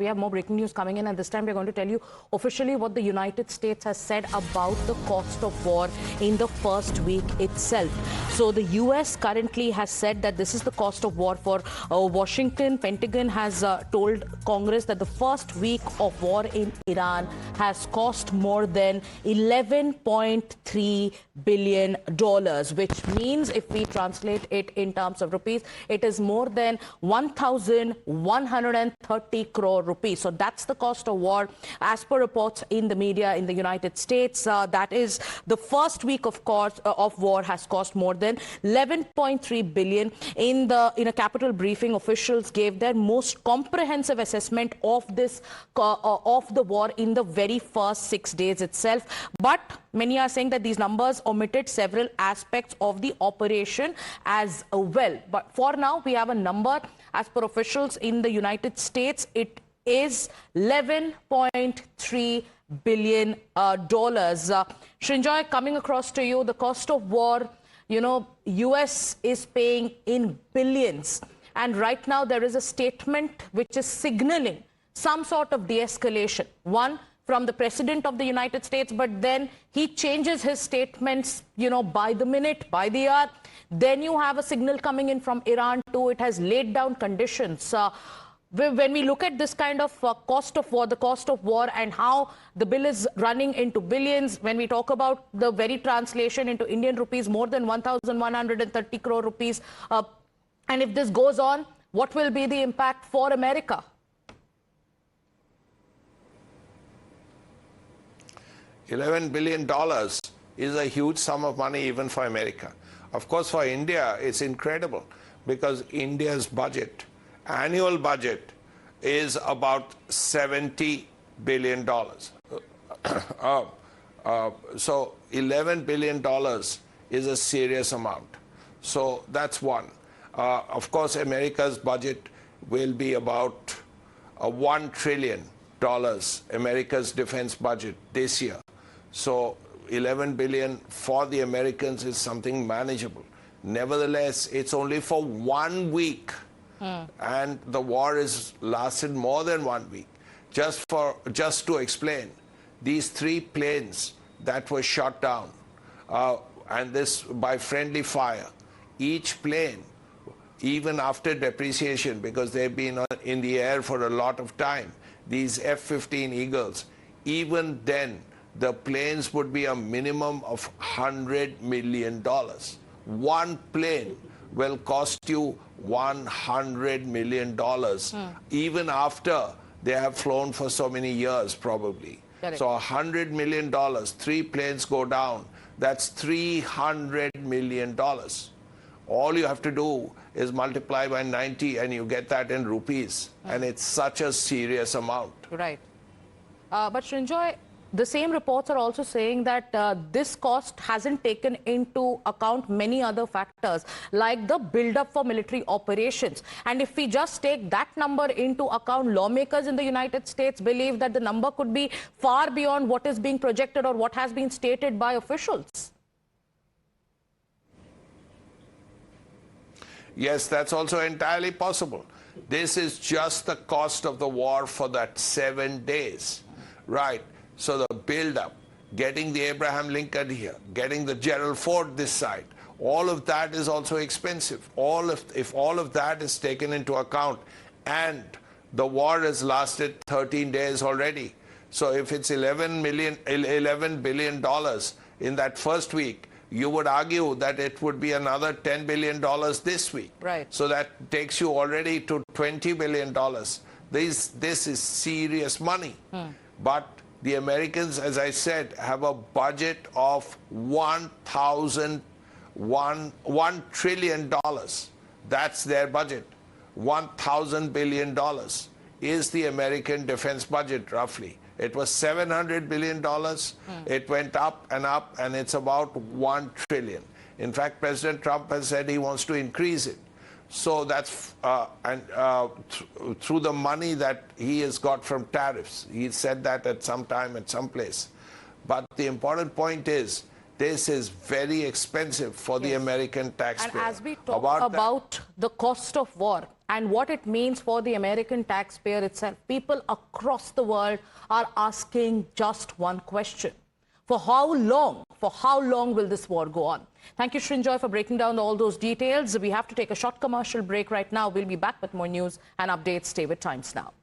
we have more breaking news coming in, and this time we're going to tell you officially what the United States has said about the cost of war in the first week itself. So the US currently has said that this is the cost of war for Washington. Pentagon has told Congress that the first week of war in Iran has cost more than $11.3 billion, which means if we translate it in terms of rupees, it is more than 1,130 crore rupees. So that's the cost of war as per reports in the media in the United States. That is, the first week of war has cost more than 11.3 billion. In a Capitol briefing, officials gave their most comprehensive assessment of this of the war in the very first 6 days itself. But many are saying that these numbers omitted several aspects of the operation as well. But for now, we have a number as per officials in the United States. It is $11.3 billion. Srinjoy, coming across to you, the cost of war, US is paying in billions. And right now there is a statement which is signaling some sort of de-escalation. One, from the President of the United States, but then he changes his statements, by the minute, by the hour. Then you have a signal coming in from Iran too. It has laid down conditions. When we look at this kind of cost of war, the cost of war and how the bill is running into billions, when we talk about the very translation into Indian rupees, more than 1,130 crore rupees. And if this goes on, what will be the impact for America? $11 billion is a huge sum of money even for America. Of course, for India, it's incredible because India's budget, annual budget, is about $70 billion. So $11 billion is a serious amount. So that's one. Of course, America's budget will be about $1 trillion, America's defense budget this year. So 11 billion for the Americans is something manageable. Nevertheless, it's only for 1 week. And the war has lasted more than 1 week. Just to explain, these 3 planes that were shot down, and this by friendly fire, each plane, even after depreciation, because they've been in the air for a lot of time, these F-15 Eagles, even then, the planes would be a minimum of $100 million. One plane will cost you $100 million, even after they have flown for so many years, probably. So $100 million, 3 planes go down, that's $300 million. All you have to do is multiply by 90 and you get that in rupees. And it's such a serious amount. Right. But Srinjoy, the same reports are also saying that this cost hasn't taken into account many other factors, like the build-up for military operations. And if we just take that number into account, lawmakers in the United States believe that the number could be far beyond what is being projected or what has been stated by officials. Yes, that's also entirely possible. This is just the cost of the war for that 7 days, right? So the build-up, getting the Abraham Lincoln here, getting the Gerald Ford this side, all of that is also expensive. If all of that is taken into account, and the war has lasted 13 days already. So if it's $11 billion in that first week, you would argue that it would be another $10 billion this week. Right. So that takes you already to $20 billion. This is serious money. But the Americans, as I said, have a budget of $1 trillion. That's their budget. $1,000 billion is the American defense budget, roughly. It was $700 billion. It went up, and it's about $1 trillion. In fact, President Trump has said he wants to increase it. So that's through the money that he has got from tariffs. He said that at some time, at some place. But the important point is, this is very expensive for the American taxpayer. And as we talk about the cost of war, and what it means for the American taxpayer itself. People across the world are asking just one question. For how long? For how long will this war go on? Thank you, Srinjoy, for breaking down all those details. We have to take a short commercial break right now. We'll be back with more news and updates. Stay with Times Now.